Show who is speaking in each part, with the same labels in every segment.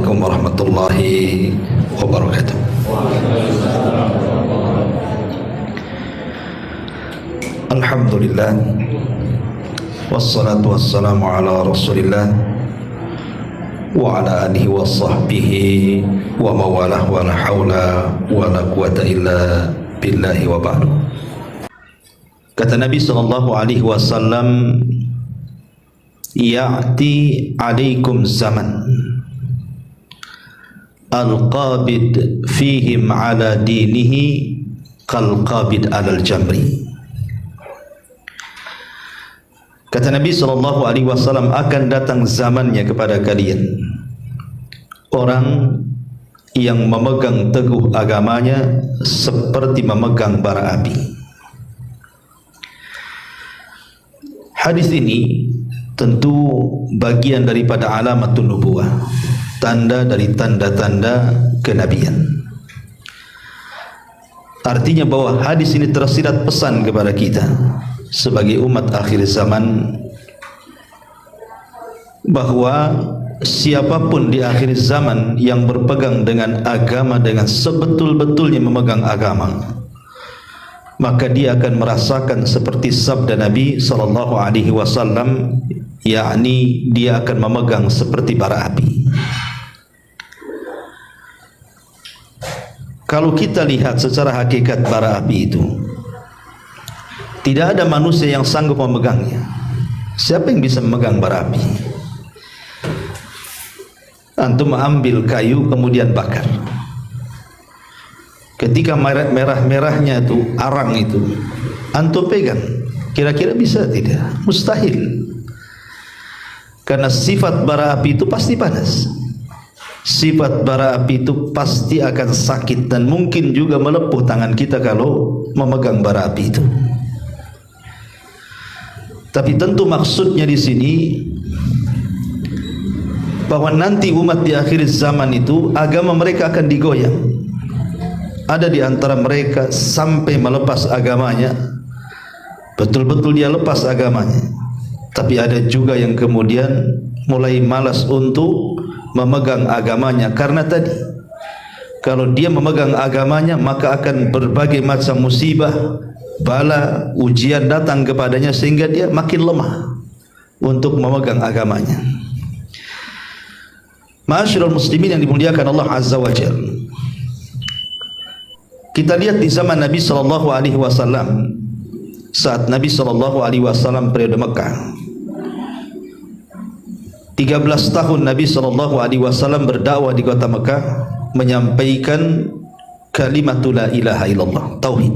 Speaker 1: Assalamualaikum warahmatullahi wabarakatuh. Alhamdulillah, wassalatu wassalamu ala rasulillah wa ala alihi wa sahbihi wa mawalah wa la hawla wa la quwata illa billahi wa ba'du. Kata Nabi sallallahu alaihi wasallam, ya'ti alaikum zaman al-qabid fihim ala dinihi kal-qabid alal jamri. Kata Nabi sallallahu alaihi wasallam, akan datang zamannya kepada kalian orang yang memegang teguh agamanya seperti memegang bara api. Hadis ini tentu bagian daripada alamatun nubuwah, tanda dari tanda-tanda kenabian. Artinya bahwa hadis ini tersirat pesan kepada kita sebagai umat akhir zaman, bahwa siapapun di akhir zaman yang berpegang dengan agama dengan sebetul-betulnya memegang agama, maka dia akan merasakan seperti sabda Nabi sallallahu alaihi wasallam, yakni dia akan memegang seperti bara api. Kalau kita lihat secara hakikat bara api itu, tidak ada manusia yang sanggup memegangnya. Siapa yang bisa memegang bara api? Antum ambil kayu kemudian bakar. Ketika merah-merahnya itu, arang itu, antum pegang, kira-kira bisa tidak? Mustahil. Karena sifat bara api itu pasti panas. Sifat bara api itu pasti akan sakit dan mungkin juga melepuh tangan kita kalau memegang bara api itu. Tapi tentu maksudnya di sini bahwa nanti umat di akhir zaman itu agama mereka akan digoyang. Ada di antara mereka sampai melepas agamanya, betul-betul dia lepas agamanya. Tapi ada juga yang kemudian mulai malas untuk memegang agamanya, karena tadi kalau dia memegang agamanya maka akan berbagai macam musibah, bala, ujian datang kepadanya sehingga dia makin lemah untuk memegang agamanya. Ma'asyiral muslimin yang dimuliakan Allah Azza wa Jalla, kita lihat di zaman Nabi sallallahu alaihi wasallam, saat Nabi sallallahu alaihi wasallam periode Mekah, 13 tahun Nabi sallallahu alaihi wasallam berdakwah di kota Mekah, menyampaikan kalimatul la ilaha illallah, tauhid.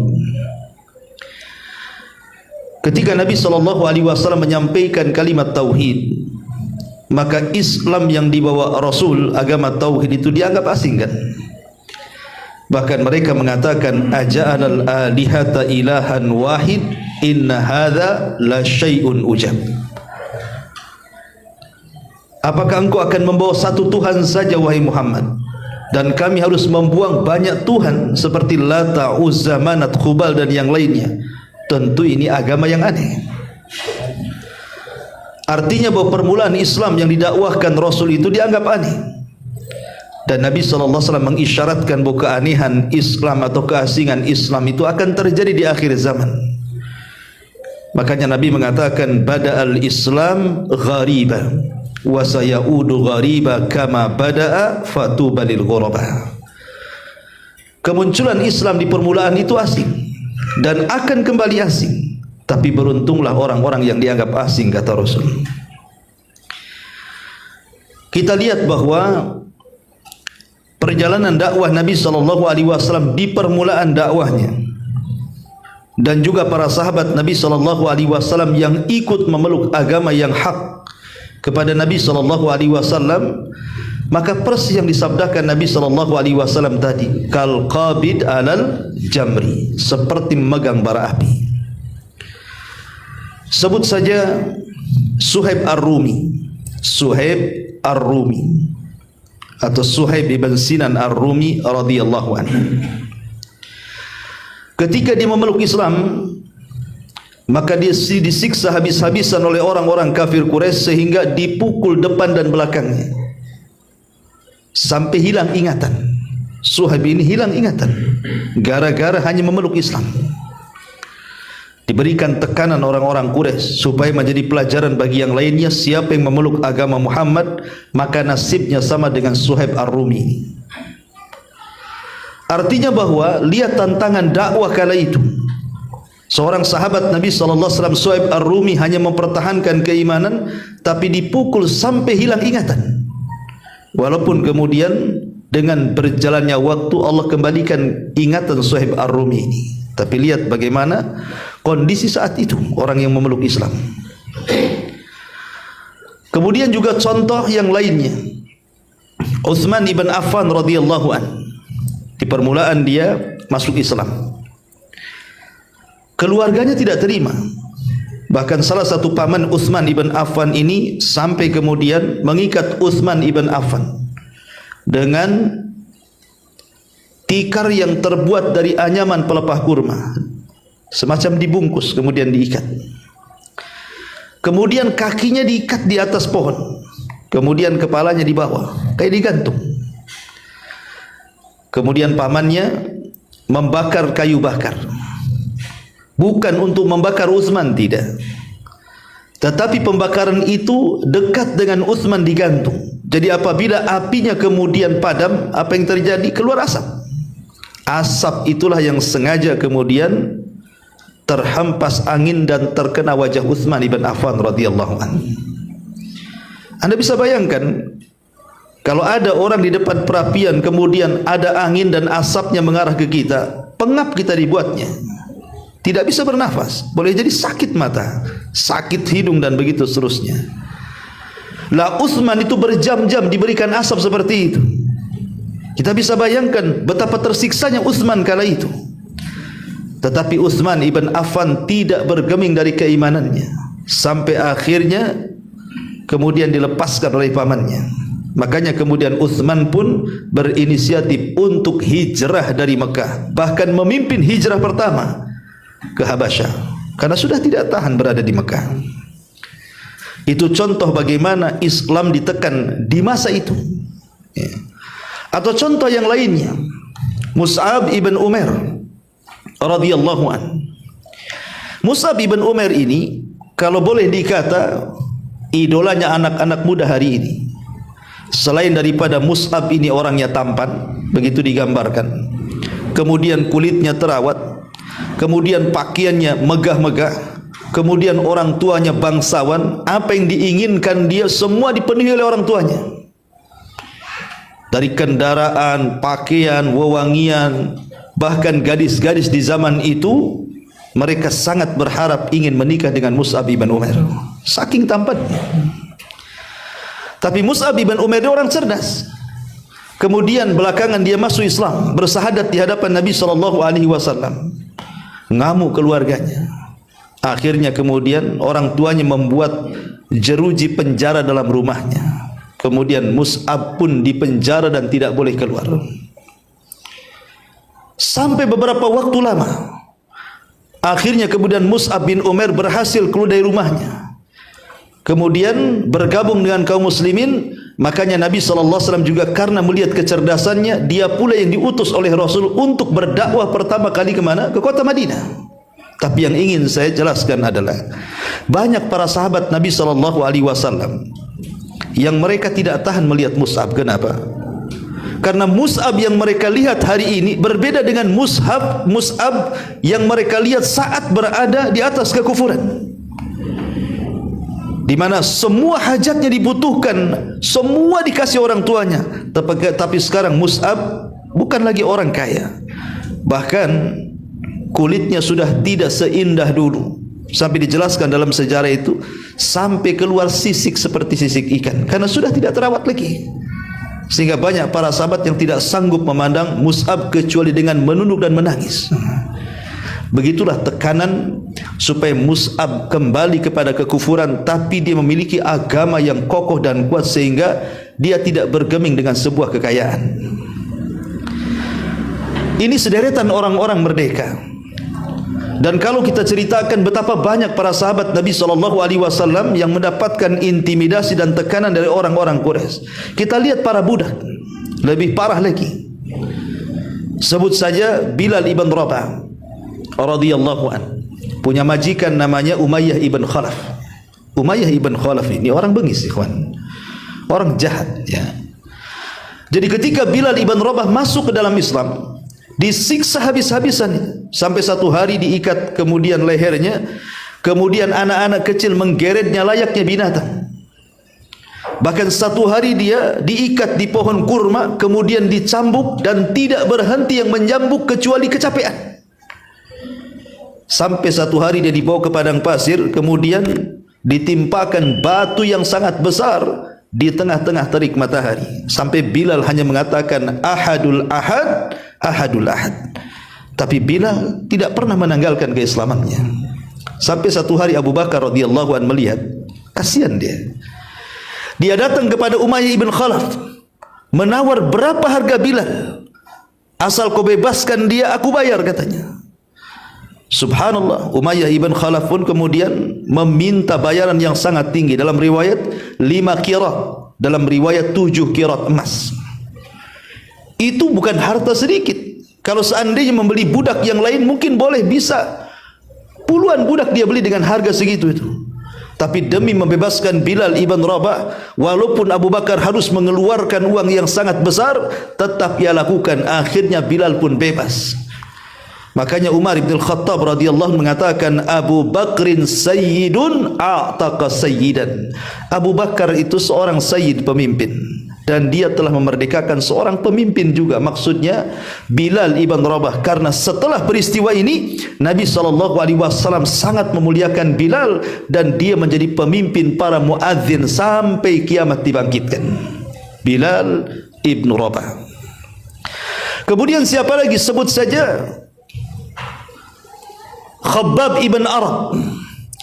Speaker 1: Ketika Nabi sallallahu alaihi wasallam menyampaikan kalimat tauhid, maka Islam yang dibawa Rasul, agama tauhid itu dianggap asing kan? Bahkan mereka mengatakan, aja'alal alihata ilahan wahid inna hadza la syai'un ujab. Apakah engkau akan membawa satu Tuhan saja wahai Muhammad, dan kami harus membuang banyak Tuhan seperti Lata, Uzza, Manat, Khubal dan yang lainnya? Tentu ini agama yang aneh. Artinya bahwa permulaan Islam yang didakwahkan Rasul itu dianggap aneh. Dan Nabi SAW mengisyaratkan bahwa keanehan Islam atau keasingan Islam itu akan terjadi di akhir zaman. Makanya Nabi mengatakan, bada'al Islam ghariba wa sayaudu ghariba kama bada'a fatuba lil ghuraba. Kemunculan Islam di permulaan itu asing dan akan kembali asing, tapi beruntunglah orang-orang yang dianggap asing, kata Rasul. Kita lihat bahwa perjalanan dakwah Nabi sallallahu alaihi wasallam di permulaan dakwahnya, dan juga para sahabat Nabi sallallahu alaihi wasallam yang ikut memeluk agama yang hak kepada Nabi sallallahu alaihi wasallam, maka persis yang disabdakan Nabi sallallahu alaihi wasallam tadi, kal qabid alal jamri, seperti memegang bara api. Sebut saja Suhaib Ar-Rumi, Suhaib Ar-Rumi atau Suhaib ibn Sinan Ar-Rumi radhiyallahu anhu. Ketika dia memeluk Islam, maka dia disiksa habis-habisan oleh orang-orang kafir Quraisy sehingga dipukul depan dan belakangnya. sampai hilang ingatan. Suhaib ini hilang ingatan gara-gara hanya memeluk Islam. Diberikan tekanan orang-orang Quraisy supaya menjadi pelajaran bagi yang lainnya, siapa yang memeluk agama Muhammad maka nasibnya sama dengan Suhaib Ar-Rumi. Artinya bahwa lihat tantangan dakwah kala itu. Seorang sahabat Nabi SAW, Suhaib Ar-Rumi, hanya mempertahankan keimanan tapi dipukul sampai hilang ingatan. Walaupun kemudian dengan berjalannya waktu Allah kembalikan ingatan Suhaib Ar-Rumi ini. Tapi lihat bagaimana kondisi saat itu orang yang memeluk Islam. Kemudian juga contoh yang lainnya, Utsman ibn Affan radhiyallahu an. Di permulaan dia masuk Islam, keluarganya tidak terima. Bahkan salah satu paman Utsman ibn Affan ini sampai kemudian mengikat Utsman ibn Affan dengan tikar yang terbuat dari anyaman pelepah kurma, semacam dibungkus kemudian diikat. Kemudian kakinya diikat di atas pohon, kemudian kepalanya di bawah kayak digantung. Kemudian pamannya membakar kayu bakar, bukan untuk membakar Utsman, tidak, tetapi pembakaran itu dekat dengan Utsman digantung. Jadi apabila apinya kemudian padam, apa yang terjadi? Keluar asap. Asap itulah yang sengaja kemudian terhempas angin dan terkena wajah Utsman ibn Affan radhiyallahu anhu. Anda bisa bayangkan kalau ada orang di depan perapian kemudian ada angin dan asapnya mengarah ke kita, pengap kita dibuatnya, tidak bisa bernafas, boleh jadi sakit mata, sakit hidung dan begitu seterusnya. Lah Utsman itu berjam-jam diberikan asap seperti itu. Kita bisa bayangkan betapa tersiksanya Utsman kala itu. Tetapi Utsman ibn Affan tidak bergeming dari keimanannya sampai akhirnya kemudian dilepaskan oleh pamannya. Makanya kemudian Utsman pun berinisiatif untuk hijrah dari Mekah, bahkan memimpin hijrah pertama ke Habasyah karena sudah tidak tahan berada di Mekah. Itu contoh bagaimana Islam ditekan di masa itu. Atau contoh yang lainnya, Mus'ab ibn Umair radhiyallahu an. Mus'ab ibn Umair ini kalau boleh dikata idolanya anak-anak muda hari ini. Selain daripada Mus'ab ini orangnya tampan, begitu digambarkan, kemudian kulitnya terawat, kemudian pakaiannya megah-megah, kemudian orang tuanya bangsawan, apa yang diinginkan dia semua dipenuhi oleh orang tuanya. Dari kendaraan, pakaian, wewangian, bahkan gadis-gadis di zaman itu mereka sangat berharap ingin menikah dengan Mus'ab ibn Umair, saking tampannya. Tapi Mus'ab ibn Umair orang cerdas. Kemudian belakangan dia masuk Islam, bersahadat di hadapan Nabi SAW. Ngamuk keluarganya. Akhirnya kemudian orang tuanya membuat jeruji penjara dalam rumahnya. Kemudian Mus'ab pun dipenjara dan tidak boleh keluar. Sampai beberapa waktu lama. Akhirnya kemudian Mus'ab bin Umair berhasil keluar dari rumahnya. Kemudian bergabung dengan kaum muslimin. Makanya Nabi SAW juga karena melihat kecerdasannya, dia pula yang diutus oleh Rasul untuk berdakwah pertama kali kemana? Ke kota Madinah. Tapi yang ingin saya jelaskan adalah banyak para sahabat Nabi SAW yang mereka tidak tahan melihat Mus'ab. Kenapa? Karena Mus'ab yang mereka lihat hari ini berbeda dengan Mus'ab yang mereka lihat saat berada di atas kekufuran, di mana semua hajatnya dibutuhkan, semua dikasih orang tuanya. Tapi sekarang Mus'ab bukan lagi orang kaya, bahkan kulitnya sudah tidak seindah dulu. Sampai dijelaskan dalam sejarah itu, sampai keluar sisik seperti sisik ikan, karena sudah tidak terawat lagi. Sehingga banyak para sahabat yang tidak sanggup memandang Mus'ab kecuali dengan menunduk dan menangis. Begitulah tekanan supaya Mus'ab kembali kepada kekufuran, tapi dia memiliki agama yang kokoh dan kuat sehingga dia tidak bergeming dengan sebuah kekayaan. Ini sederetan orang-orang merdeka. Dan kalau kita ceritakan betapa banyak para sahabat Nabi SAW yang mendapatkan intimidasi dan tekanan dari orang-orang Quraisy. Kita lihat para budak Lebih parah lagi, sebut saja Bilal ibn Rabah radhiyallahu an, punya majikan namanya Umayyah ibn Khalaf. Umayyah ibn Khalaf ini orang bengis, ikhwan, orang jahat ya. Jadi ketika Bilal ibn Rabah masuk ke dalam Islam, disiksa habis-habisan sampai satu hari diikat kemudian lehernya, kemudian anak-anak kecil menggeretnya layaknya binatang. Bahkan satu hari dia diikat di pohon kurma, kemudian dicambuk dan tidak berhenti yang menyambuk kecuali kecapean. Sampai satu hari dia dibawa ke padang pasir, kemudian ditimpakan batu yang sangat besar di tengah-tengah terik matahari, sampai Bilal hanya mengatakan ahadul ahad, ahadul ahad. Tapi Bilal tidak pernah menanggalkan keislamannya. Sampai satu hari Abu Bakar radhiyallahu an melihat, kasihan dia datang kepada Umayyah ibn Khalaf, menawar berapa harga Bilal, asal kau bebaskan dia aku bayar, katanya. Subhanallah, Umayyah ibn Khalaf pun kemudian meminta bayaran yang sangat tinggi. Dalam riwayat 5 qirat, dalam riwayat 7 qirat emas. Itu bukan harta sedikit. Kalau seandainya membeli budak yang lain mungkin boleh, bisa puluhan budak dia beli dengan harga segitu itu. Tapi demi membebaskan Bilal ibn Rabah, walaupun Abu Bakar harus mengeluarkan uang yang sangat besar, tetap ia lakukan. Akhirnya Bilal pun bebas. Makanya Umar bin Khattab radhiyallahu mengatakan, Abu Bakrin sayyidun a'taqa sayyidan. Abu Bakar itu seorang sayyid, pemimpin, dan dia telah memerdekakan seorang pemimpin juga. Maksudnya Bilal ibn Rabah. Karena setelah peristiwa ini Nabi SAW sangat memuliakan Bilal, dan dia menjadi pemimpin para muadzin sampai kiamat dibangkitkan. Bilal ibn Rabah. Kemudian siapa lagi? Sebut saja Khabbab ibn Arat.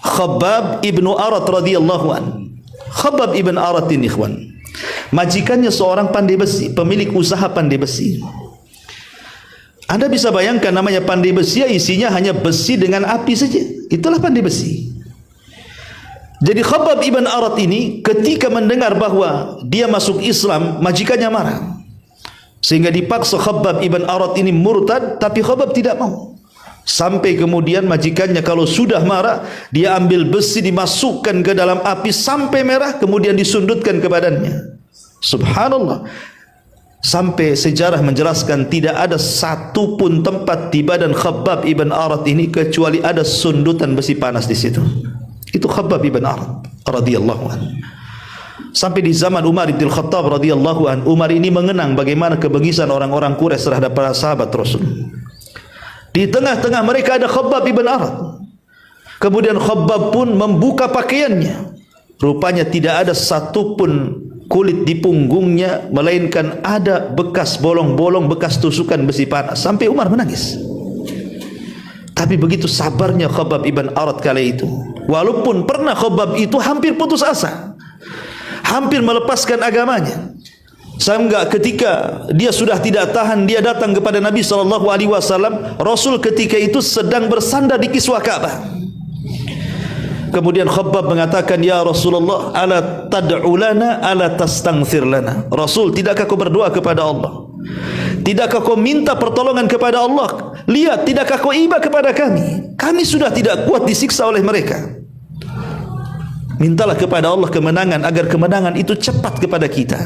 Speaker 1: Khabbab ibn Arat radhiyallahu an. Khabbab ibn Arat ini, ikhwan, majikannya seorang pandai besi, pemilik usaha pandai besi. Anda bisa bayangkan namanya pandai besi, isinya hanya besi dengan api saja. Itulah pandai besi. Jadi Khabbab ibn Arat ini ketika mendengar bahwa dia masuk Islam, majikannya marah, sehingga dipaksa Khabbab ibn Arat ini murtad. Tapi Khabbab tidak mau. Sampai kemudian majikannya kalau sudah marah, dia ambil besi, dimasukkan ke dalam api sampai merah, kemudian disundutkan ke badannya. Subhanallah. Sampai sejarah menjelaskan tidak ada satu pun tempat di badan Khabbab ibn Arat ini kecuali ada sundutan besi panas di situ. Itu Khabbab ibn Arat radhiyallahu anhu. Sampai di zaman Umar bin Khattab radhiyallahu anhu, Umar ini mengenang bagaimana kebengisan orang-orang Quraisy terhadap para sahabat Rasul. Di tengah-tengah mereka ada Khabbab ibn Arat. Kemudian Khabbab pun membuka pakaiannya. Rupanya tidak ada satu pun kulit di punggungnya, melainkan ada bekas bolong-bolong, bekas tusukan besi panas. Sampai Umar menangis. Tapi begitu sabarnya Khabbab ibn Arat kala itu. Walaupun pernah Khabbab itu hampir putus asa, hampir melepaskan agamanya. Sehingga ketika dia sudah tidak tahan, dia datang kepada Nabi SAW. Rasul ketika itu sedang bersandar di kiswah Ka'bah. Kemudian Khabbab mengatakan, ya Rasulullah, ala tad'u lana, ala tastaghfir lana. Rasul, tidakkah kau berdoa kepada Allah? Tidakkah kau minta pertolongan kepada Allah? Lihat, tidakkah kau iba kepada kami? Kami sudah tidak kuat disiksa oleh mereka. Mintalah kepada Allah kemenangan, agar kemenangan itu cepat kepada kita.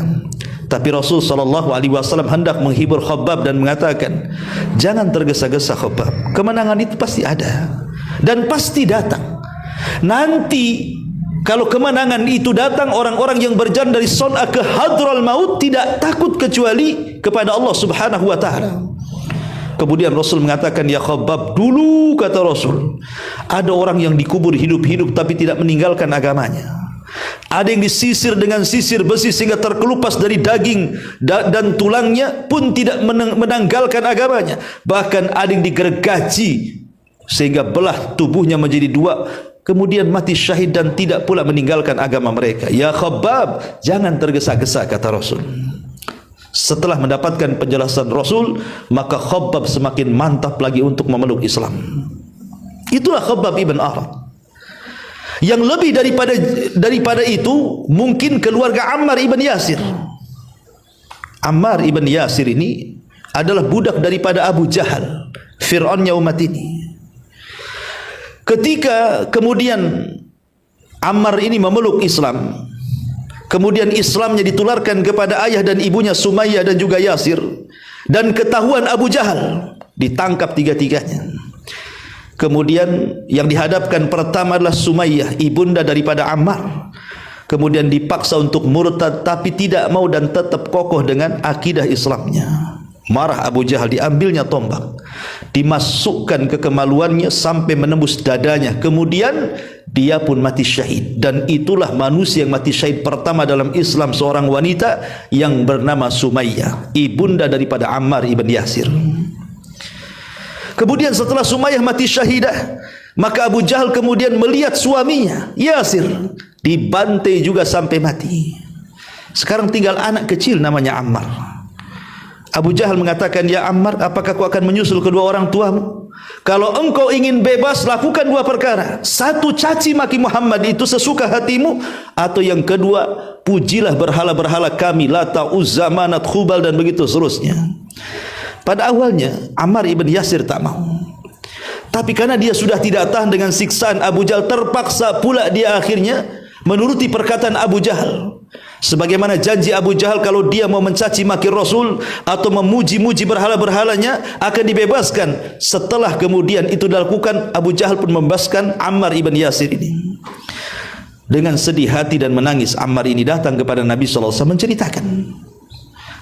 Speaker 1: Tapi Rasul SAW hendak menghibur Khabbab dan mengatakan, jangan tergesa-gesa Khabbab, kemenangan itu pasti ada dan pasti datang. Nanti kalau kemenangan itu datang, orang-orang yang berjalan dari Son'a ke Hadral Maut tidak takut kecuali kepada Allah Subhanahu wa ta'ala. Kemudian Rasul mengatakan, ya Khabbab, dulu kata Rasul, ada orang yang dikubur hidup-hidup tapi tidak meninggalkan agamanya. Ada yang disisir dengan sisir besi sehingga terkelupas dari daging dan tulangnya pun tidak menanggalkan agamanya. Bahkan ada yang digergaji sehingga belah tubuhnya menjadi dua, kemudian mati syahid dan tidak pula meninggalkan agama mereka. Ya Khabbab, jangan tergesa-gesa kata Rasul. Setelah mendapatkan penjelasan Rasul, maka Khabbab semakin mantap lagi untuk memeluk Islam. Itulah Khabbab ibn Arat. Yang lebih daripada itu, mungkin keluarga Ammar ibn Yasir. Ammar ibn Yasir ini adalah budak daripada Abu Jahal, Fir'aunnya umat ini. Ketika kemudian Ammar ini memeluk Islam, kemudian Islamnya ditularkan kepada ayah dan ibunya Sumayyah dan juga Yasir, dan ketahuan Abu Jahal, ditangkap tiga-tiganya. Kemudian yang dihadapkan pertama adalah Sumayyah, ibunda daripada Ammar. Kemudian dipaksa untuk murtad, tapi tidak mau dan tetap kokoh dengan akidah Islamnya. Marah Abu Jahal, diambilnya tombak, dimasukkan ke kemaluannya sampai menembus dadanya. Kemudian dia pun mati syahid. Dan itulah manusia yang mati syahid pertama dalam Islam, seorang wanita yang bernama Sumayyah, ibunda daripada Ammar ibn Yasir. Kemudian setelah Sumayyah mati syahidah, maka Abu Jahal kemudian melihat suaminya Yasir dibantai juga sampai mati. Sekarang tinggal anak kecil namanya Ammar. Abu Jahal mengatakan, ya Ammar, apakah kau akan menyusul kedua orang tuamu? Kalau engkau ingin bebas, lakukan dua perkara. Satu, caci maki Muhammad itu sesuka hatimu. Atau yang kedua, pujilah berhala-berhala kami, Lata, Uzza, Manat, Khubal, dan begitu seterusnya. Pada awalnya Ammar ibn Yasir tak mau, tapi karena dia sudah tidak tahan dengan siksaan Abu Jahal, terpaksa pula dia akhirnya menuruti perkataan Abu Jahal. Sebagaimana janji Abu Jahal, kalau dia mau mencaci maki Rasul atau memuji-muji berhala-berhalanya akan dibebaskan. Setelah kemudian itu dilakukan, Abu Jahal pun membebaskan Ammar ibn Yasir ini. Dengan sedih hati dan menangis, Ammar ini datang kepada Nabi SAW menceritakan.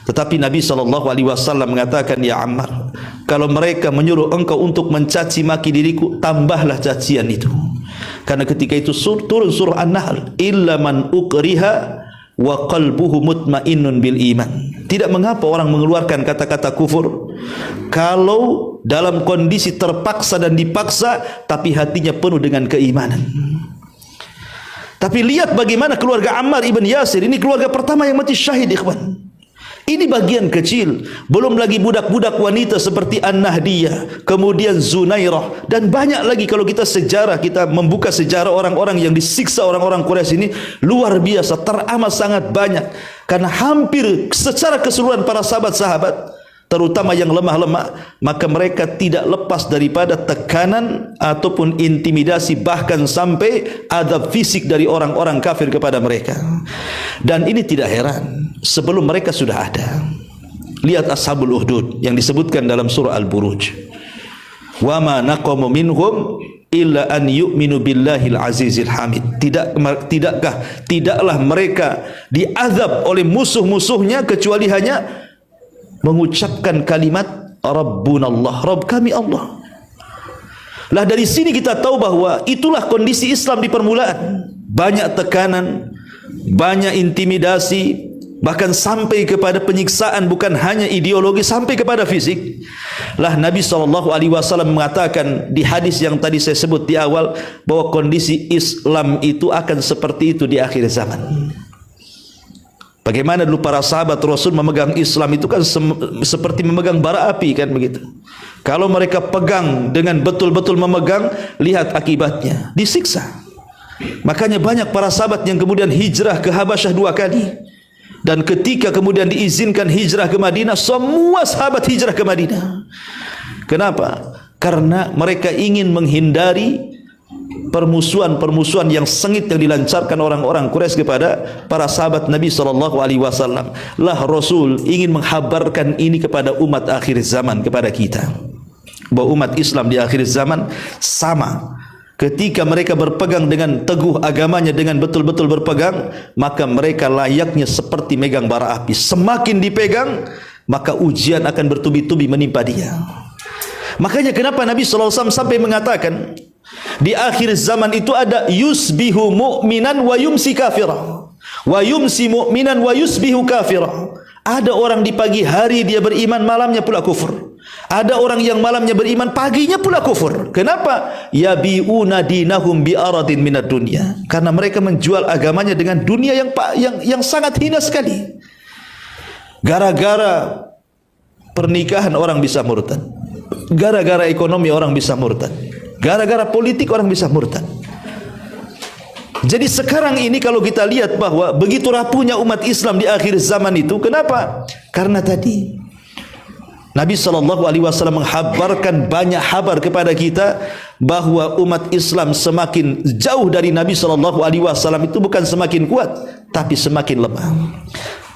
Speaker 1: Tetapi Nabi SAW mengatakan, ya Ammar, kalau mereka menyuruh engkau untuk mencaci maki diriku, tambahlah cacian itu. Karena ketika itu turun surah An-Nahl, illa man ukriha wa qalbuhu mutmainnun bil iman. Tidak mengapa orang mengeluarkan kata-kata kufur kalau dalam kondisi terpaksa dan dipaksa, tapi hatinya penuh dengan keimanan. Tapi lihat bagaimana keluarga Ammar ibn Yasir, ini keluarga pertama yang mati syahid, ikhwan. Ini bagian kecil, belum lagi budak-budak wanita seperti An-Nahdiyah, kemudian Zunairah, dan banyak lagi. Kalau kita membuka sejarah orang-orang yang disiksa orang-orang Quraisy ini, luar biasa, teramat sangat banyak. Karena hampir secara keseluruhan para sahabat-sahabat, terutama yang lemah-lemah, maka mereka tidak lepas daripada tekanan ataupun intimidasi, bahkan sampai adab fisik dari orang-orang kafir kepada mereka. Dan ini tidak heran, sebelum mereka sudah ada. Lihat Ashabul Ukhdud yang disebutkan dalam surah Al-Buruj, wa ma naqamu minhum illa an yu'minu billahil azizil hamid. Tidaklah mereka diazab oleh musuh-musuhnya kecuali hanya mengucapkan kalimat Rabbunallah, Rabb kami Allah. Lah dari sini kita tahu bahwa itulah kondisi Islam di permulaan. Banyak tekanan, banyak intimidasi, bahkan sampai kepada penyiksaan, bukan hanya ideologi, sampai kepada fisik. Lah Nabi SAW mengatakan di hadis yang tadi saya sebut di awal, bahwa kondisi Islam itu akan seperti itu di akhir zaman. Bagaimana dulu para sahabat Rasul memegang Islam itu kan seperti memegang bara api, kan begitu. Kalau mereka pegang dengan betul-betul memegang, lihat akibatnya, disiksa. Makanya banyak para sahabat yang kemudian hijrah ke Habasyah 2 kali. Dan ketika kemudian diizinkan hijrah ke Madinah, semua sahabat hijrah ke Madinah. Kenapa? Karena mereka ingin menghindari permusuhan-permusuhan yang sengit yang dilancarkan orang-orang Quraisy kepada para sahabat Nabi SAW. Lah Rasul ingin menghabarkan ini kepada umat akhir zaman, kepada kita, bahwa umat Islam di akhir zaman sama. Ketika mereka berpegang dengan teguh agamanya, dengan betul-betul berpegang, maka mereka layaknya seperti megang bara api. Semakin dipegang, maka ujian akan bertubi-tubi menimpa dia. Makanya kenapa Nabi SAW sampai mengatakan, di akhir zaman itu ada yusbihu mu'minan wa yumsi kafirah, wa yumsi mu'minan wa yusbihu kafirah. Ada orang di pagi hari dia beriman, malamnya pula kufur. Ada orang yang malamnya beriman, paginya pula kufur. Kenapa? Yabi'una dinahum bi'aradin minad dunya. Karena mereka menjual agamanya dengan dunia yang sangat hina sekali. Gara-gara pernikahan orang bisa murtad, gara-gara ekonomi orang bisa murtad, gara-gara politik orang bisa murtad. Jadi sekarang ini kalau kita lihat bahwa begitu rapuhnya umat Islam di akhir zaman itu, kenapa? Karena tadi Nabi SAW menghabarkan banyak kabar kepada kita bahwa umat Islam semakin jauh dari Nabi SAW itu bukan semakin kuat, tapi semakin lemah.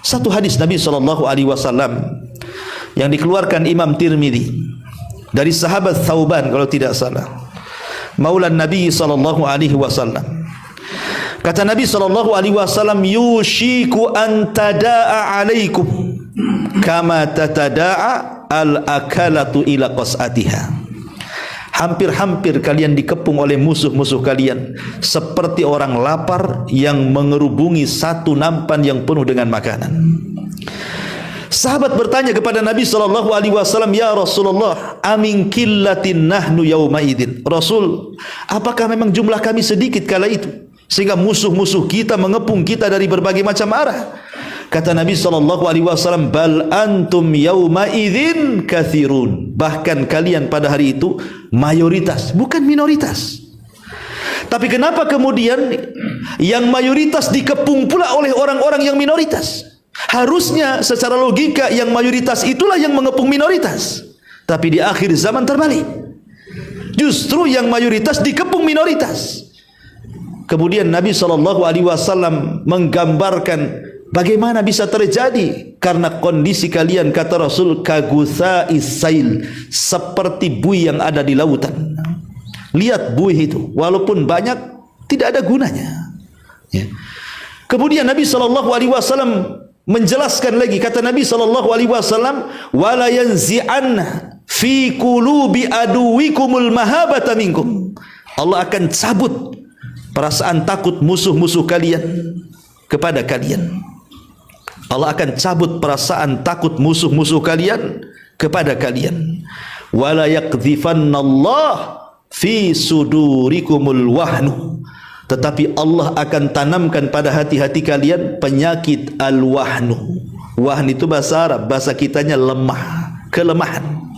Speaker 1: Satu hadis Nabi SAW yang dikeluarkan Imam Tirmidzi dari sahabat Thauban kalau tidak salah, Maulan Nabi SAW. Kata Nabi SAW, yushiku an tada'a alaikum kama tatada'a al-akalatu ila qas'atiha. Hampir-hampir kalian dikepung oleh musuh-musuh kalian seperti orang lapar yang mengerubungi satu nampan yang penuh dengan makanan. Sahabat bertanya kepada Nabi SAW, ya Rasulullah, amin killatin nahnu yawma idin. Rasul, apakah memang jumlah kami sedikit kala itu sehingga musuh-musuh kita mengepung kita dari berbagai macam arah? Kata Nabi SAW, bal antum yawma idzin kathirun. Bahkan kalian pada hari itu mayoritas, bukan minoritas. Tapi kenapa kemudian yang mayoritas dikepung pula oleh orang-orang yang minoritas? Harusnya secara logika yang mayoritas itulah yang mengepung minoritas. Tapi di akhir zaman terbalik, justru yang mayoritas dikepung minoritas. Kemudian Nabi SAW menggambarkan bagaimana bisa terjadi, karena kondisi kalian, kata Rasul, kagutha isail, seperti buih yang ada di lautan. Lihat buih itu, walaupun banyak tidak ada gunanya. Ya. Kemudian Nabi SAW menjelaskan lagi, kata Nabi SAW, wala yanzi'anna fi qulubi aduwikumul mahabata minkum. Allah akan cabut perasaan takut musuh-musuh kalian kepada kalian. Allah akan cabut perasaan takut musuh-musuh kalian kepada kalian. Wala yakdhifannallah fi sudurikumul wahnu. Tetapi Allah akan tanamkan pada hati-hati kalian penyakit al-wahnu. Wahn itu bahasa Arab, bahasa kitanya lemah, kelemahan.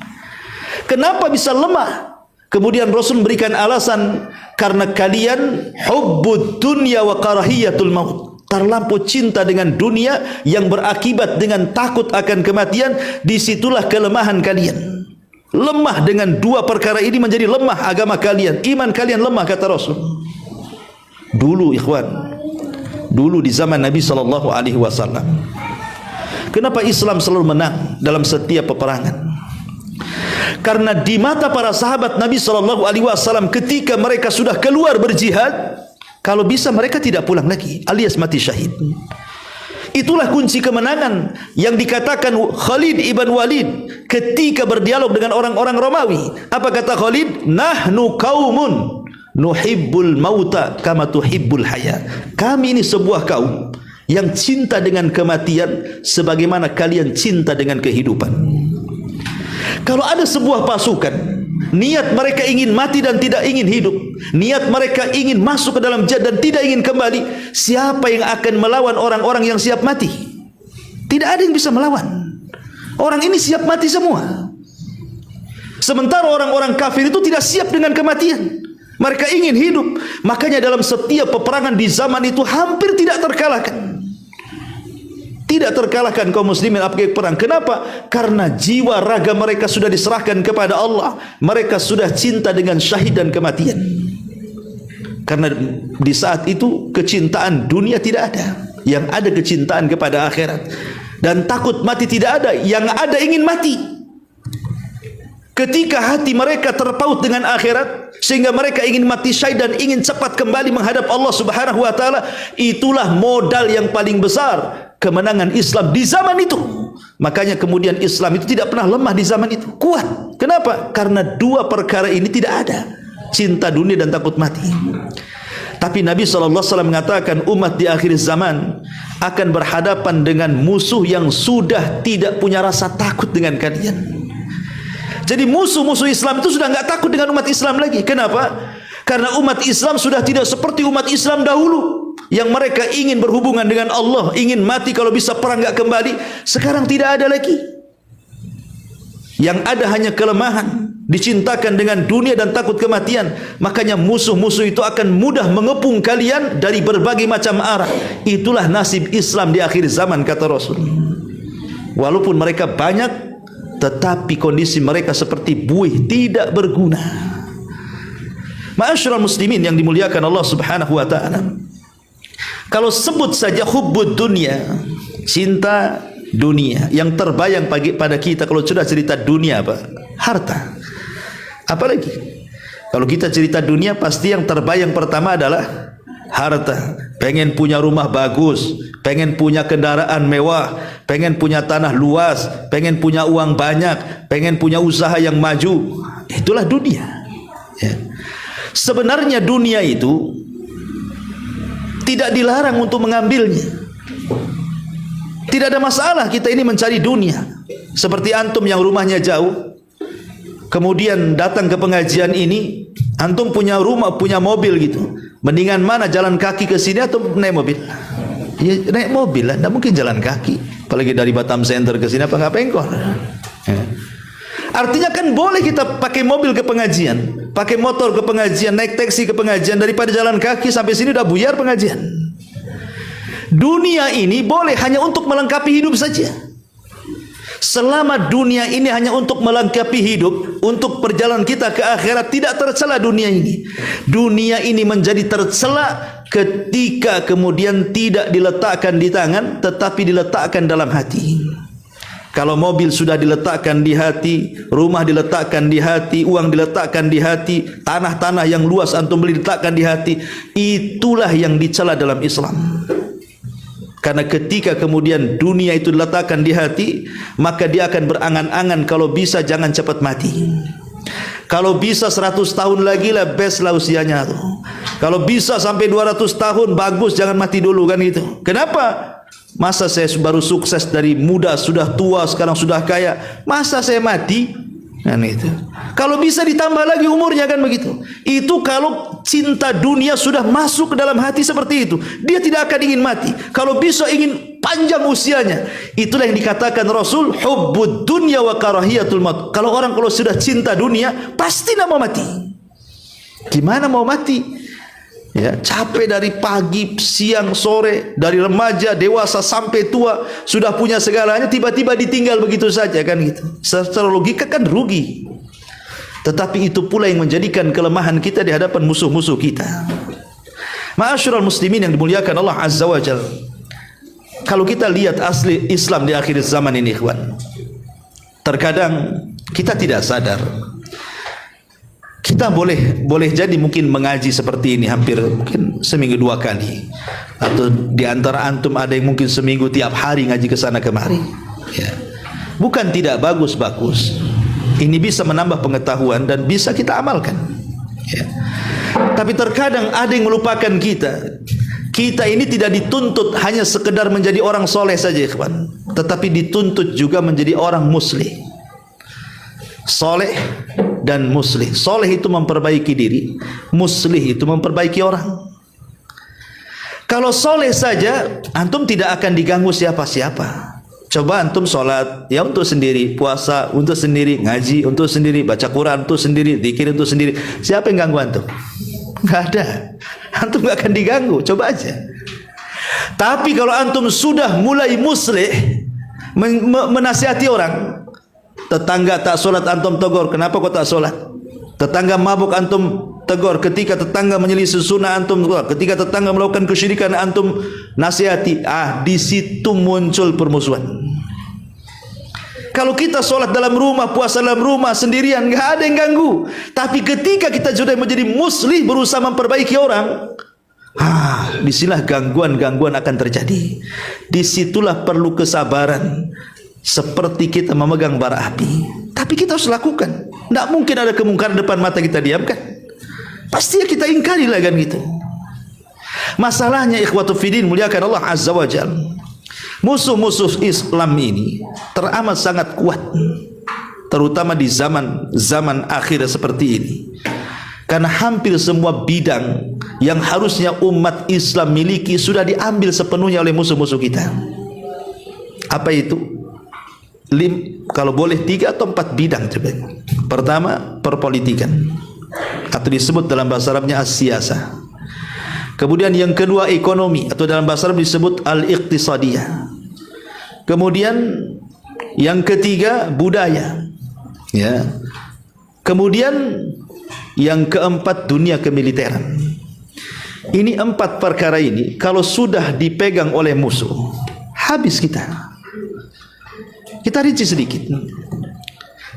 Speaker 1: Kenapa bisa lemah? Kemudian Rasul memberikan alasan, karena kalian hubbud dunya wa karahiyatul maut. Terlampau cinta dengan dunia yang berakibat dengan takut akan kematian. Disitulah kelemahan kalian. Lemah dengan dua perkara ini menjadi lemah agama kalian, iman kalian lemah, kata Rasul. Dulu ikhwan, dulu di zaman Nabi SAW, kenapa Islam selalu menang dalam setiap peperangan? Karena di mata para sahabat Nabi SAW, ketika mereka sudah keluar berjihad, kalau bisa mereka tidak pulang lagi, alias mati syahid. Itulah kunci kemenangan yang dikatakan Khalid ibn Walid ketika berdialog dengan orang-orang Romawi. Apa kata Khalid? Nahnu qaumun nuhibbul mauta kama tuhibbul haya. Kami ini sebuah kaum yang cinta dengan kematian sebagaimana kalian cinta dengan kehidupan. Kalau ada sebuah pasukan, niat mereka ingin mati dan tidak ingin hidup, niat mereka ingin masuk ke dalam jihad dan tidak ingin kembali, siapa yang akan melawan orang-orang yang siap mati? Tidak ada yang bisa melawan. Orang ini siap mati semua. Sementara orang-orang kafir itu tidak siap dengan kematian. Mereka ingin hidup. Makanya dalam setiap peperangan di zaman itu hampir tidak terkalahkan. Tidak terkalahkan kaum muslimin apabila perang. Kenapa? Karena jiwa raga mereka sudah diserahkan kepada Allah. Mereka sudah cinta dengan syahid dan kematian. Karena di saat itu kecintaan dunia tidak ada. Yang ada kecintaan kepada akhirat. Dan takut mati tidak ada. Yang ada ingin mati. Ketika hati mereka terpaut dengan akhirat, sehingga mereka ingin mati syahid dan ingin cepat kembali menghadap Allah Subhanahu wa taala, itulah modal yang paling besar kemenangan Islam di zaman itu. Makanya kemudian Islam itu tidak pernah lemah di zaman itu, kuat. Kenapa? Karena dua perkara ini tidak ada, cinta dunia dan takut mati. Tapi Nabi SAW mengatakan umat di akhir zaman akan berhadapan dengan musuh yang sudah tidak punya rasa takut dengan kalian. Jadi musuh-musuh Islam itu sudah enggak takut dengan umat Islam lagi. Kenapa? Karena umat Islam sudah tidak seperti umat Islam dahulu, yang mereka ingin berhubungan dengan Allah, ingin mati kalau bisa perang enggak kembali. Sekarang tidak ada lagi. Yang ada hanya kelemahan, dicintakan dengan dunia dan takut kematian. Makanya musuh-musuh itu akan mudah mengepung kalian dari berbagai macam arah. Itulah nasib Islam di akhir zaman, kata Rasul. Walaupun mereka banyak, tetapi kondisi mereka seperti buih, tidak berguna. Ma'asyiral muslimin yang dimuliakan Allah Subhanahu wa taala. Kalau sebut saja hubbud dunia, cinta dunia, yang terbayang pada kita kalau sudah cerita dunia apa? Harta. Apalagi kalau kita cerita dunia, pasti yang terbayang pertama adalah harta. Pengen punya rumah bagus, pengen punya kendaraan mewah, pengen punya tanah luas, pengen punya uang banyak, pengen punya usaha yang maju. Itulah dunia, ya. Sebenarnya dunia itu tidak dilarang untuk mengambilnya. Tidak ada masalah kita ini mencari dunia. Seperti antum yang rumahnya jauh, kemudian datang ke pengajian ini, antum punya rumah, punya mobil gitu. Mendingan mana, jalan kaki ke sini atau naik mobil? Ya, naik mobil lah, tidak mungkin jalan kaki. Apalagi dari Batam Center ke sini, apa nggak pengkor? Ya. Artinya kan boleh kita pakai mobil ke pengajian, pakai motor ke pengajian, naik taksi ke pengajian, daripada jalan kaki sampai sini udah buyar pengajian. Dunia ini boleh hanya untuk melengkapi hidup saja. Selama dunia ini hanya untuk melengkapi hidup, untuk perjalanan kita ke akhirat, tidak tercela dunia ini. Dunia ini menjadi tercela ketika kemudian tidak diletakkan di tangan, tetapi diletakkan dalam hati. Kalau mobil sudah diletakkan di hati, rumah diletakkan di hati, uang diletakkan di hati, tanah-tanah yang luas antum beli diletakkan di hati, itulah yang dicela dalam Islam. Karena ketika kemudian dunia itu diletakkan di hati, maka dia akan berangan-angan kalau bisa jangan cepat mati. Kalau bisa 100 tahun lagi lah, best lah usianya tuh. Kalau bisa sampai 200 tahun, bagus, jangan mati dulu kan gitu. Kenapa? Masa saya baru sukses dari muda, sudah tua, sekarang sudah kaya, masa saya mati? Kan itu. Kalau bisa ditambah lagi umurnya kan begitu. Itu kalau cinta dunia sudah masuk ke dalam hati seperti itu, dia tidak akan ingin mati. Kalau bisa ingin panjang usianya. Itulah yang dikatakan Rasul, hubbud dunya wa karahiyatul maut. Kalau orang sudah cinta dunia, pasti tidak mau mati. Gimana mau mati? Ya, capek dari pagi, siang, sore, dari remaja, dewasa sampai tua, sudah punya segalanya, tiba-tiba ditinggal begitu saja kan gitu. Secara logika kan rugi. Tetapi itu pula yang menjadikan kelemahan kita di hadapan musuh-musuh kita. Ma'asyiral muslimin yang dimuliakan Allah Azza wa Jalla. Kalau kita lihat asli Islam di akhir zaman ini, ikhwan, terkadang kita tidak sadar. Kita boleh jadi mungkin mengaji seperti ini hampir mungkin seminggu 2 kali, atau di antara antum ada yang mungkin seminggu tiap hari ngaji ke sana kemari. Ya. Bukan tidak bagus-bagus. Ini bisa menambah pengetahuan dan bisa kita amalkan. Ya. Tapi terkadang ada yang melupakan kita. Kita ini tidak dituntut hanya sekedar menjadi orang soleh saja, ikhwan, tetapi dituntut juga menjadi orang muslih. Soleh dan muslih. Soleh itu memperbaiki diri, muslih itu memperbaiki orang. Kalau soleh saja, antum tidak akan diganggu siapa-siapa. Coba antum sholat, ya untuk sendiri, puasa untuk sendiri, ngaji untuk sendiri, baca Quran untuk sendiri, zikir untuk sendiri. Siapa yang ganggu antum? Nggak ada. Antum nggak akan diganggu. Coba aja. Tapi kalau antum sudah mulai muslih, menasihati orang, tetangga tak solat antum tegur, kenapa kau tak solat? Tetangga mabuk antum tegur, ketika tetangga menyelisih sunnah antum tegur, ketika tetangga melakukan kesyirikan antum nasihati. Di situ muncul permusuhan. Kalau kita solat dalam rumah, puasa dalam rumah sendirian, nggak ada yang ganggu. Tapi ketika kita sudah menjadi muslih, berusaha memperbaiki orang, disinilah gangguan-gangguan akan terjadi. Disitulah perlu kesabaran. Seperti kita memegang bara api, tapi kita harus lakukan. Tidak mungkin ada kemungkaran depan mata kita diamkan. Pasti kita ingkari lah kan gitu. Masalahnya ikhwatu fiddin muliakan Allah Azza wa Jalla, musuh-musuh Islam ini teramat sangat kuat, terutama di zaman akhir seperti ini. Karena hampir semua bidang yang harusnya umat Islam miliki sudah diambil sepenuhnya oleh musuh-musuh kita. Apa itu? Kalau boleh 3 atau 4 bidang coba. Pertama, perpolitikan, atau disebut dalam bahasa Arabnya as-siyasah. Kemudian yang kedua, ekonomi, atau dalam bahasa Arab disebut al-iqtisadiyah. Kemudian Yang ketiga budaya. Ya. Kemudian yang keempat dunia kemiliteran. Ini 4 perkara ini kalau sudah dipegang oleh musuh, habis kita. Kita rinci sedikit.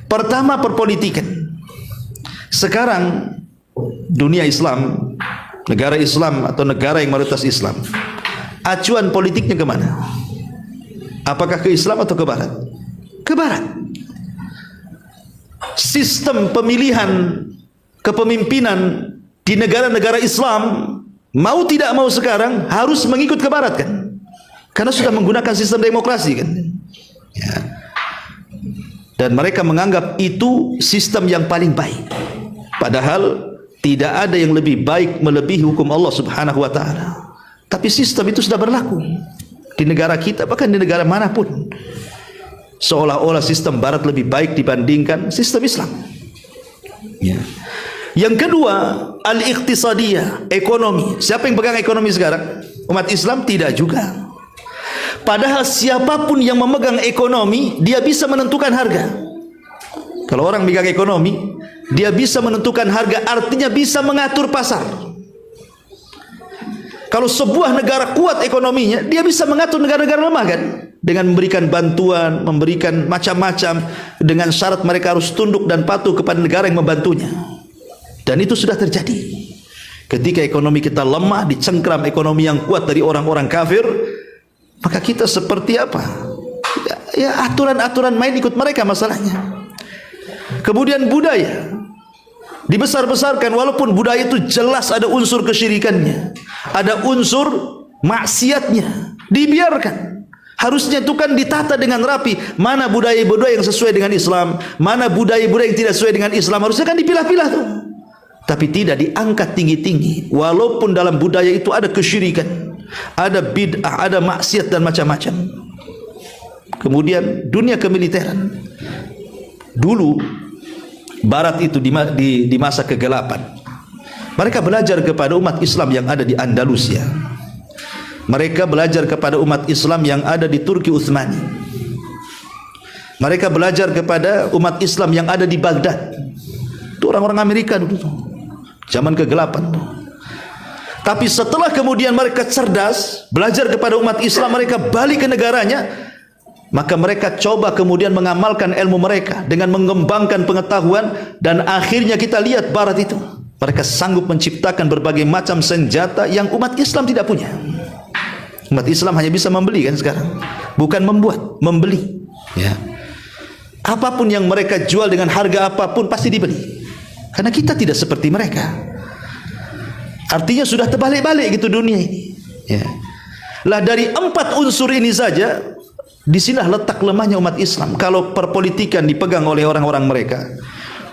Speaker 1: Pertama, perpolitikan. Sekarang dunia Islam, negara Islam atau negara yang mayoritas Islam, acuan politiknya kemana? Apakah ke Islam atau ke Barat? Ke Barat. Sistem pemilihan kepemimpinan di negara-negara Islam, mau tidak mau sekarang harus mengikut ke Barat kan? Karena sudah menggunakan sistem demokrasi kan? Ya. Dan mereka menganggap itu sistem yang paling baik. Padahal tidak ada yang lebih baik melebihi hukum Allah Subhanahu wa taala. Tapi sistem itu sudah berlaku di negara kita, bahkan di negara manapun. Seolah-olah sistem Barat lebih baik dibandingkan sistem Islam. Ya. Yang kedua, al-iqtisadiyah, ekonomi. Siapa yang pegang ekonomi sekarang? Umat Islam? Tidak juga. Padahal siapapun yang memegang ekonomi, dia bisa menentukan harga. Kalau orang megang ekonomi, dia bisa menentukan harga, artinya bisa mengatur pasar. Kalau sebuah negara kuat ekonominya, dia bisa mengatur negara-negara lemah kan? Dengan memberikan bantuan, memberikan macam-macam, dengan syarat mereka harus tunduk dan patuh kepada negara yang membantunya. Dan itu sudah terjadi. Ketika ekonomi kita lemah, dicengkram ekonomi yang kuat dari orang-orang kafir, maka kita seperti apa? Ya aturan-aturan main ikut mereka masalahnya. Kemudian budaya dibesar-besarkan, walaupun budaya itu jelas ada unsur kesyirikannya, ada unsur maksiatnya, dibiarkan. Harusnya itu kan ditata dengan rapi. Mana budaya-budaya yang sesuai dengan Islam, mana budaya-budaya yang tidak sesuai dengan Islam, harusnya kan dipilah-pilah tuh. Tapi tidak diangkat tinggi-tinggi. Walaupun dalam budaya itu ada kesyirikan, ada bid'ah, ada maksiat dan macam-macam. Kemudian dunia kemiliteran. Dulu Barat itu di masa kegelapan, mereka belajar kepada umat Islam yang ada di Andalusia. Mereka belajar kepada umat Islam yang ada di Turki Utsmani. Mereka belajar kepada umat Islam yang ada di Baghdad. Itu orang-orang Amerika dulu tuh, zaman kegelapan tuh. Tapi setelah kemudian mereka cerdas, belajar kepada umat Islam, mereka balik ke negaranya, maka mereka coba kemudian mengamalkan ilmu mereka dengan mengembangkan pengetahuan, dan akhirnya kita lihat Barat itu, mereka sanggup menciptakan berbagai macam senjata yang umat Islam tidak punya. Umat Islam hanya bisa membeli kan sekarang, bukan membuat, membeli. Ya. Apapun yang mereka jual dengan harga apapun pasti dibeli, karena kita tidak seperti mereka. Artinya sudah terbalik-balik gitu dunia ini. Ya. Lah dari 4 unsur ini saja, disinilah letak lemahnya umat Islam. Kalau perpolitikan dipegang oleh orang-orang mereka,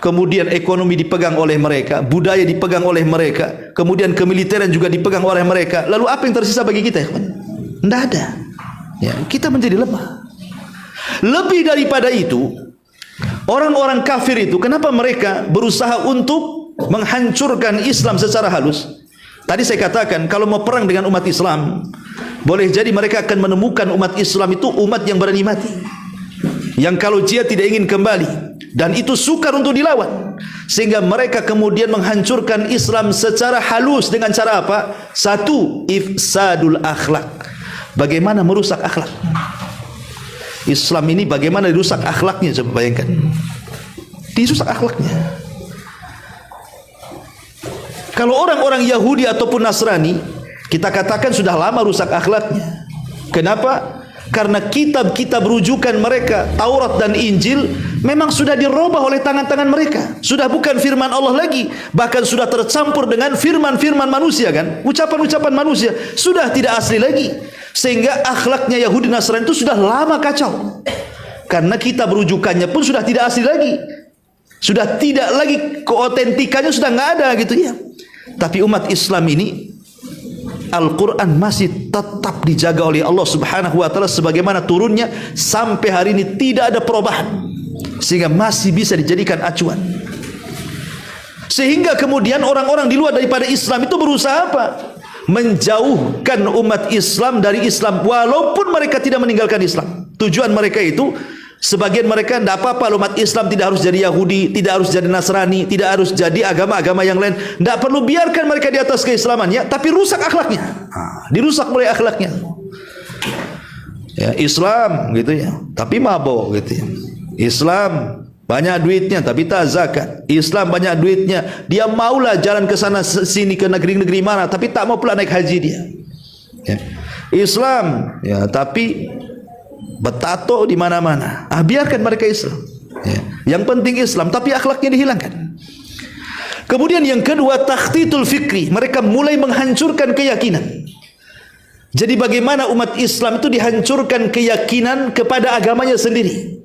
Speaker 1: kemudian ekonomi dipegang oleh mereka, budaya dipegang oleh mereka, kemudian kemiliteran juga dipegang oleh mereka, lalu apa yang tersisa bagi kita? Tidak ada. Ya, kita menjadi lemah. Lebih daripada itu, orang-orang kafir itu, kenapa mereka berusaha untuk menghancurkan Islam secara halus? Tadi saya katakan, kalau mau perang dengan umat Islam, boleh jadi mereka akan menemukan umat Islam itu umat yang berani mati, yang kalau dia tidak ingin kembali, dan itu sukar untuk dilawan, sehingga mereka kemudian menghancurkan Islam secara halus. Dengan cara apa? Satu, ifsadul akhlak. Bagaimana merusak akhlak Islam ini? Bagaimana dirusak akhlaknya? Coba bayangkan, dirusak akhlaknya. Kalau orang-orang Yahudi ataupun Nasrani, kita katakan sudah lama rusak akhlaknya. Kenapa? Karena kitab-kitab rujukan mereka, Taurat dan Injil, memang sudah dirubah oleh tangan-tangan mereka. Sudah bukan firman Allah lagi, bahkan sudah tercampur dengan firman-firman manusia kan, ucapan-ucapan manusia, sudah tidak asli lagi. Sehingga akhlaknya Yahudi Nasrani itu sudah lama kacau. Karena kitab rujukannya pun sudah tidak asli lagi, sudah tidak lagi, keotentikannya sudah nggak ada gitu ya. Tapi umat Islam ini, Al-Quran masih tetap dijaga oleh Allah Subhanahu wa ta'ala sebagaimana turunnya sampai hari ini, tidak ada perubahan, sehingga masih bisa dijadikan acuan. Sehingga kemudian orang-orang di luar daripada Islam itu berusaha apa? Menjauhkan umat Islam dari Islam, walaupun mereka tidak meninggalkan Islam. Tujuan mereka itu Sebagian mereka tidak apa-apa, umat Islam tidak harus jadi Yahudi, tidak harus jadi Nasrani, tidak harus jadi agama-agama yang lain. Tidak perlu, biarkan mereka di atas keislamannya, tapi rusak akhlaknya. Dirusak mulai akhlaknya. Ya, Islam gitu ya, tapi mabok gitu ya. Islam banyak duitnya tapi tak zakat. Islam banyak duitnya, dia maulah jalan ke sana sini ke negeri-negeri mana, tapi tak mau pula naik haji dia. Ya. Islam ya, tapi bertato di mana-mana. Biarkan mereka Islam. Ya. Yang penting Islam, tapi akhlaknya dihilangkan. Kemudian yang kedua, takhtitul fikri. Mereka mulai menghancurkan keyakinan. Jadi bagaimana umat Islam itu dihancurkan keyakinan kepada agamanya sendiri,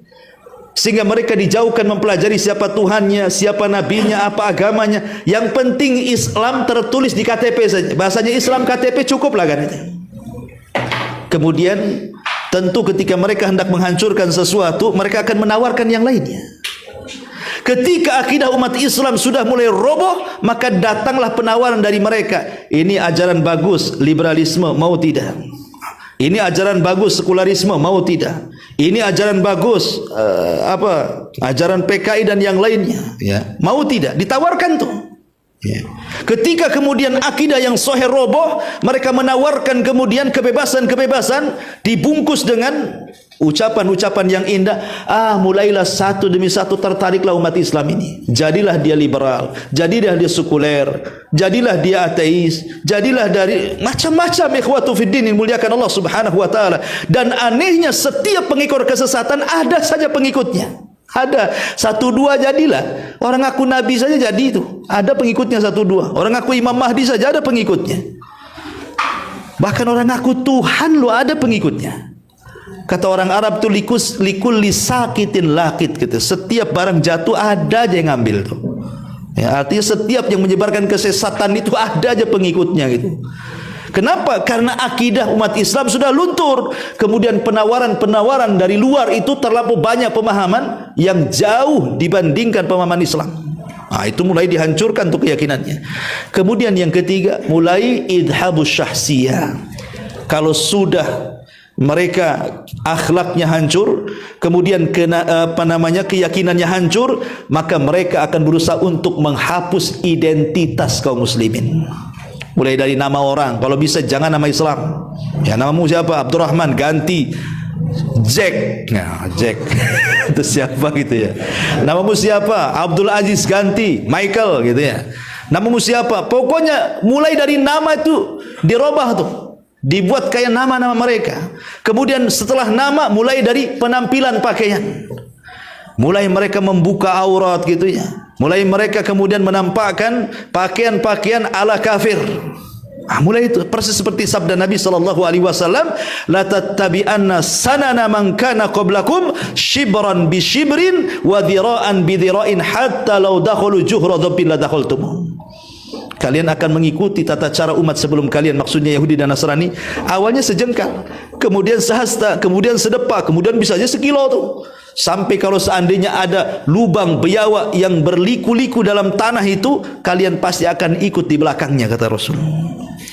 Speaker 1: sehingga mereka dijauhkan mempelajari siapa Tuhannya, siapa nabinya, apa agamanya. Yang penting Islam tertulis di KTP saja. Bahasanya Islam KTP cukuplah kan itu. Kemudian tentu ketika mereka hendak menghancurkan sesuatu, mereka akan menawarkan yang lainnya. Ketika akidah umat Islam sudah mulai roboh, maka datanglah penawaran dari mereka. Ini ajaran bagus, liberalisme, mau tidak? Ini ajaran bagus, sekularisme, mau tidak? Ini ajaran bagus, ajaran PKI dan yang lainnya, ya, mau tidak? Ditawarkan tuh. Ya. Ketika kemudian akidah yang sahih roboh, mereka menawarkan kemudian kebebasan-kebebasan dibungkus dengan ucapan-ucapan yang indah. Mulailah satu demi satu tertariklah umat Islam ini. Jadilah dia liberal, jadilah dia sekuler, jadilah dia ateis, jadilah dari macam-macam. Ikhwatu fiddin muliakan Allah Subhanahu wa taala. Dan anehnya setiap pengikut kesesatan ada saja pengikutnya. Ada satu dua jadilah. Orang ngaku nabi saja jadi itu, ada pengikutnya satu dua. Orang ngaku Imam Mahdi saja ada pengikutnya. Bahkan orang ngaku Tuhan lo ada pengikutnya. Kata orang Arab tu likul lisakitin lakit gitu. Setiap barang jatuh ada aja yang ngambil tuh. Ya, artinya setiap yang menyebarkan kesesatan itu ada aja pengikutnya gitu. Kenapa? Karena akidah umat Islam sudah luntur. Kemudian penawaran-penawaran dari luar itu terlalu banyak pemahaman yang jauh dibandingkan pemahaman Islam. Itu mulai dihancurkan tuh keyakinannya. Kemudian yang ketiga, mulai idhabus syahsiyah. Kalau sudah mereka akhlaknya hancur, kemudian keyakinannya hancur, maka mereka akan berusaha untuk menghapus identitas kaum muslimin. Mulai dari nama orang, kalau bisa jangan nama Islam. Ya, namamu siapa? Abdurrahman, ganti Jack. Nah, Jack itu siapa gitu ya. Namamu siapa? Abdul Aziz, ganti Michael gitu ya. Namamu siapa? Pokoknya mulai dari nama itu dirubah tuh, dibuat kayak nama-nama mereka. Kemudian setelah nama, mulai dari penampilan pakaian. Mulai mereka membuka aurat gitu ya. Mulai mereka kemudian menampakkan pakaian-pakaian ala kafir. Mulai itu persis seperti sabda Nabi sallallahu alaihi wasallam, la tattabi'anna sanana man kana qablakum shibran bi shibrin wa dhira'an bi dhira'in hatta law dakhalu juhra dhabbin la dakhaltum. Kalian akan mengikuti tata cara umat sebelum kalian, maksudnya Yahudi dan Nasrani. Awalnya sejengkal, kemudian sehasta, kemudian sedepa, kemudian bisa saja sekilo tuh. Sampai kalau seandainya ada lubang biawak yang berliku-liku dalam tanah itu, kalian pasti akan ikut di belakangnya, kata Rasul.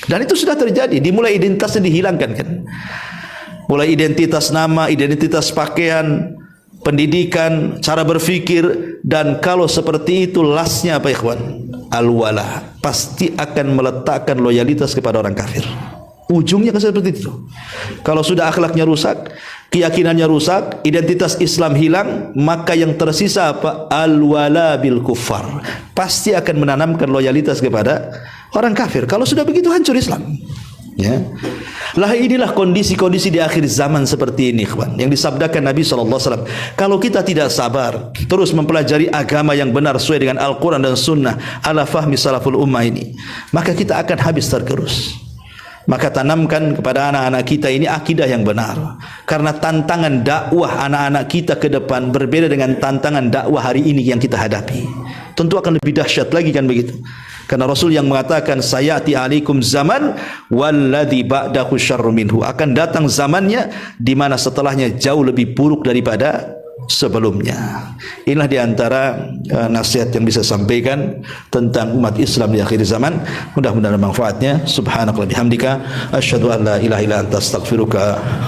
Speaker 1: Dan itu sudah terjadi. Dimulai identitasnya dihilangkan kan. Mulai identitas nama, identitas pakaian, pendidikan, cara berfikir. Dan kalau seperti itu, lasnya apa ikhwan? Al-wala. Pasti akan meletakkan loyalitas kepada orang kafir. Ujungnya kan seperti itu. Kalau sudah akhlaknya rusak, keyakinannya rusak, identitas Islam hilang, maka yang tersisa apa? Al-wala bil kuffar. Pasti akan menanamkan loyalitas kepada orang kafir. Kalau sudah begitu hancur Islam. Ya. Lah inilah kondisi-kondisi di akhir zaman seperti ini, ikhwan, yang disabdakan Nabi SAW. Kalau kita tidak sabar terus mempelajari agama yang benar sesuai dengan Al-Quran dan Sunnah ala fahmi salaful ummah ini, maka kita akan habis tergerus. Maka tanamkan kepada anak-anak kita ini akidah yang benar. Karena tantangan dakwah anak-anak kita ke depan berbeda dengan tantangan dakwah hari ini yang kita hadapi. Tentu akan lebih dahsyat lagi kan begitu. Karena Rasul yang mengatakan sayati alaikum zaman walladzi ba'dahu syarrun minhu. Akan datang zamannya di mana setelahnya jauh lebih buruk daripada sebelumnya. Inilah diantara nasihat yang bisa sampaikan tentang umat Islam di akhir zaman. Mudah-mudahan manfaatnya. Subhanakallahumma bihamdika asyhadu an la ilaha illa anta astaghfiruka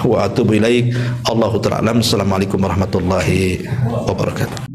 Speaker 1: wa atubu ilaik. Allahu ta'ala alam. Assalamualaikum warahmatullahi wabarakatuh.